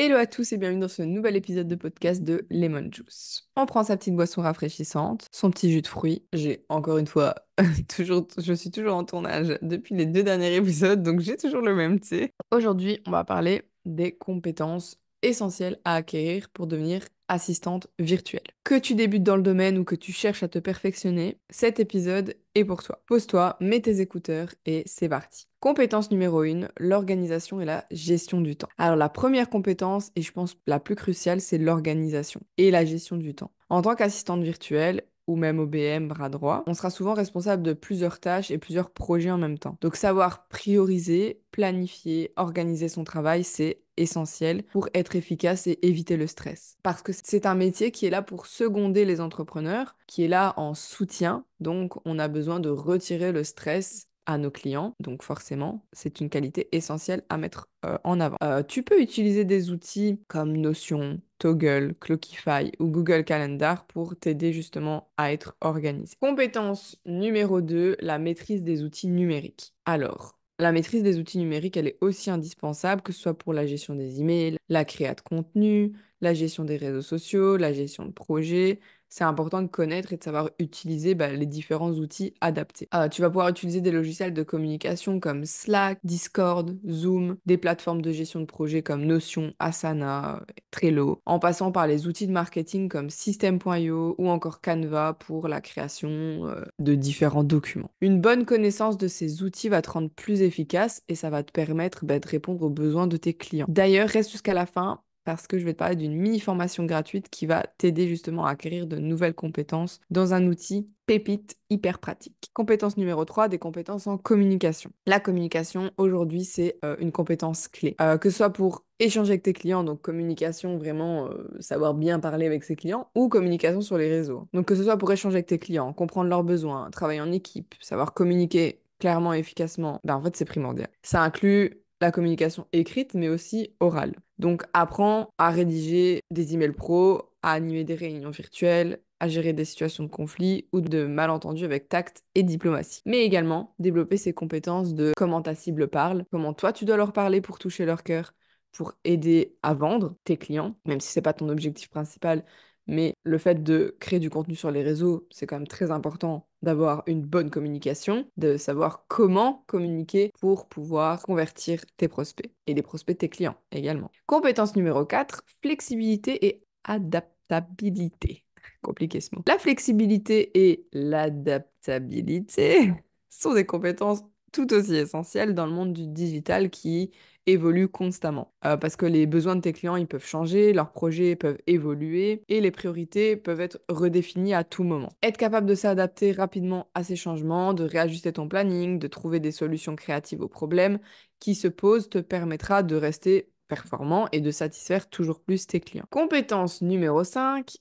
Hello à tous et bienvenue dans ce nouvel épisode de podcast de Lemon Juice. On prend sa petite boisson rafraîchissante, son petit jus de fruits. J'ai encore une fois je suis toujours en tournage depuis les 2 derniers épisodes, donc j'ai toujours le même thé. Aujourd'hui, on va parler des compétences essentielles à acquérir pour devenir assistante virtuelle. Que tu débutes dans le domaine ou que tu cherches à te perfectionner, cet épisode est pour toi. Pose-toi, mets tes écouteurs et c'est parti. Compétence numéro 1, l'organisation et la gestion du temps. Alors la première compétence, et je pense la plus cruciale, c'est l'organisation et la gestion du temps. En tant qu'assistante virtuelle, ou même OBM bras droit, on sera souvent responsable de plusieurs tâches et plusieurs projets en même temps. Donc savoir prioriser, planifier, organiser son travail, c'est essentiel pour être efficace et éviter le stress. Parce que c'est un métier qui est là pour seconder les entrepreneurs, qui est là en soutien, donc on a besoin de retirer le stress à nos clients. Donc forcément, c'est une qualité essentielle à mettre en avant. Tu peux utiliser des outils comme Notion, Toggle, Clockify ou Google Calendar pour t'aider justement à être organisé. Compétence numéro 2, la maîtrise des outils numériques. Alors, la maîtrise des outils numériques, elle est aussi indispensable, que ce soit pour la gestion des emails, la création de contenu, la gestion des réseaux sociaux, la gestion de projets. C'est important de connaître et de savoir utiliser les différents outils adaptés. Tu vas pouvoir utiliser des logiciels de communication comme Slack, Discord, Zoom, des plateformes de gestion de projet comme Notion, Asana, Trello, en passant par les outils de marketing comme System.io ou encore Canva pour la création de différents documents. Une bonne connaissance de ces outils va te rendre plus efficace et ça va te permettre de répondre aux besoins de tes clients. D'ailleurs, reste jusqu'à la fin parce que je vais te parler d'une mini-formation gratuite qui va t'aider justement à acquérir de nouvelles compétences dans un outil pépite hyper pratique. Compétence numéro 3, des compétences en communication. La communication, aujourd'hui, c'est une compétence clé. Que ce soit pour échanger avec tes clients, donc communication, vraiment savoir bien parler avec ses clients, ou communication sur les réseaux. Donc que ce soit pour échanger avec tes clients, comprendre leurs besoins, travailler en équipe, savoir communiquer clairement et efficacement, en fait, c'est primordial. Ça inclut la communication écrite, mais aussi orale. Donc, apprends à rédiger des emails pro, à animer des réunions virtuelles, à gérer des situations de conflit ou de malentendus avec tact et diplomatie. Mais également, développer ses compétences de comment ta cible parle, comment toi tu dois leur parler pour toucher leur cœur, pour aider à vendre tes clients, même si c'est pas ton objectif principal, mais le fait de créer du contenu sur les réseaux, c'est quand même très important d'avoir une bonne communication, de savoir comment communiquer pour pouvoir convertir tes prospects et les prospects de tes clients également. Compétence numéro 4, flexibilité et adaptabilité. Compliqué ce mot. La flexibilité et l'adaptabilité sont des compétences tout aussi essentielles dans le monde du digital qui évolue constamment. Parce que les besoins de tes clients, ils peuvent changer, leurs projets peuvent évoluer et les priorités peuvent être redéfinies à tout moment. Être capable de s'adapter rapidement à ces changements, de réajuster ton planning, de trouver des solutions créatives aux problèmes qui se posent te permettra de rester performant et de satisfaire toujours plus tes clients. Compétence numéro 5,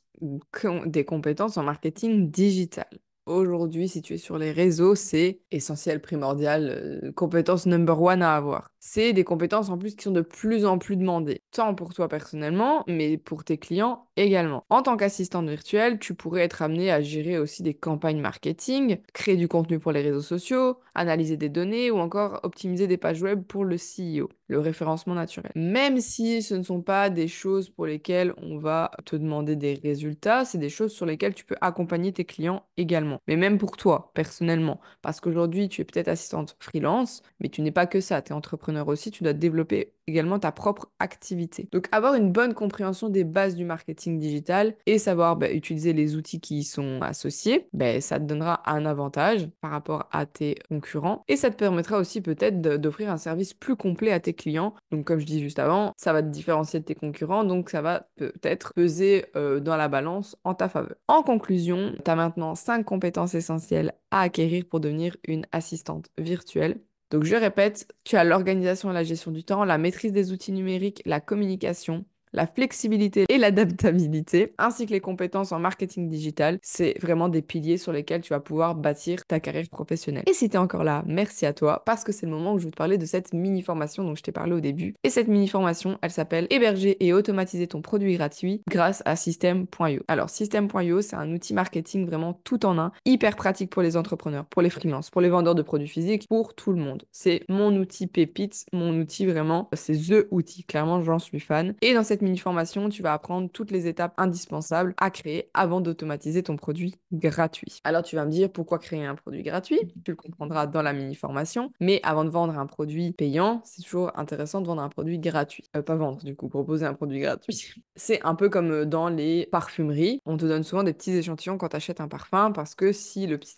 des compétences en marketing digital. Aujourd'hui, si tu es sur les réseaux, c'est essentiel, primordial, compétence number one à avoir. C'est des compétences en plus qui sont de plus en plus demandées, tant pour toi personnellement, mais pour tes clients également. En tant qu'assistante virtuelle, tu pourrais être amené à gérer aussi des campagnes marketing, créer du contenu pour les réseaux sociaux, analyser des données ou encore optimiser des pages web pour le SEO, le référencement naturel. Même si ce ne sont pas des choses pour lesquelles on va te demander des résultats, c'est des choses sur lesquelles tu peux accompagner tes clients également. Mais même pour toi, personnellement, parce qu'aujourd'hui, tu es peut-être assistante freelance, mais tu n'es pas que ça, tu es entrepreneur aussi, tu dois développer également ta propre activité. Donc avoir une bonne compréhension des bases du marketing digital et savoir utiliser les outils qui y sont associés, ça te donnera un avantage par rapport à tes concurrents et ça te permettra aussi peut-être d'offrir un service plus complet à tes clients. Donc comme je dis juste avant, ça va te différencier de tes concurrents, donc ça va peut-être peser dans la balance en ta faveur. En conclusion, tu as maintenant 5 compétences essentielles à acquérir pour devenir une assistante virtuelle. Donc je répète, tu as l'organisation et la gestion du temps, la maîtrise des outils numériques, la communication, la flexibilité et l'adaptabilité, ainsi que les compétences en marketing digital. C'est vraiment des piliers sur lesquels tu vas pouvoir bâtir ta carrière professionnelle. Et si t'es encore là, merci à toi, parce que c'est le moment où je vais te parler de cette mini-formation dont je t'ai parlé au début. Et cette mini-formation, elle s'appelle Héberger et automatiser ton produit gratuit grâce à System.io. Alors, System.io, c'est un outil marketing vraiment tout en un, hyper pratique pour les entrepreneurs, pour les freelances, pour les vendeurs de produits physiques, pour tout le monde. C'est mon outil pépite, mon outil vraiment, c'est THE outil. Clairement, j'en suis fan. Et dans cette mini-formation, tu vas apprendre toutes les étapes indispensables à créer avant d'automatiser ton produit gratuit. Alors, tu vas me dire pourquoi créer un produit gratuit? Tu le comprendras dans la mini-formation. Mais avant de vendre un produit payant, c'est toujours intéressant de vendre un produit gratuit. Pas vendre, du coup, proposer un produit gratuit. C'est un peu comme dans les parfumeries. On te donne souvent des petits échantillons quand tu achètes un parfum parce que si le petit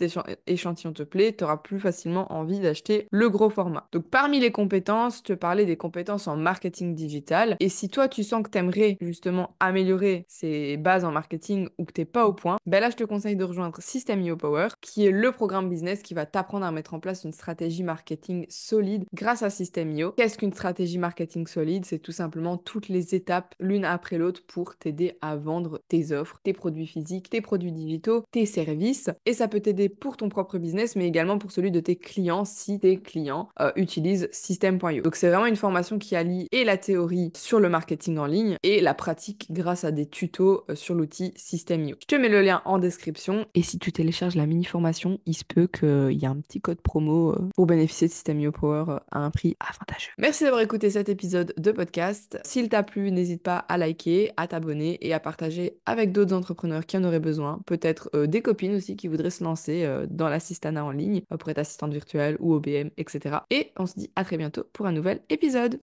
échantillon te plaît, tu auras plus facilement envie d'acheter le gros format. Donc, parmi les compétences, je te parlais des compétences en marketing digital. Et si toi, tu sens que tu aimerais justement améliorer ces bases en marketing ou que tu n'es pas au point, ben là, je te conseille de rejoindre System.io Power, qui est le programme business qui va t'apprendre à mettre en place une stratégie marketing solide grâce à System.io. Qu'est-ce qu'une stratégie marketing solide? C'est tout simplement toutes les étapes l'une après l'autre pour t'aider à vendre tes offres, tes produits physiques, tes produits digitaux, tes services. Et ça peut t'aider pour ton propre business, mais également pour celui de tes clients si tes clients utilisent System.io. Donc c'est vraiment une formation qui allie et la théorie sur le marketing en ligne et la pratique grâce à des tutos sur l'outil System.io. Je te mets le lien en description et si tu télécharges la mini formation, il se peut qu'il y ait un petit code promo pour bénéficier de System.io Power à un prix avantageux. Merci d'avoir écouté cet épisode de podcast. S'il t'a plu, n'hésite pas à liker, à t'abonner et à partager avec d'autres entrepreneurs qui en auraient besoin. Peut-être des copines aussi qui voudraient se lancer dans l'assistanat en ligne pour être assistante virtuelle ou OBM, etc. Et on se dit à très bientôt pour un nouvel épisode.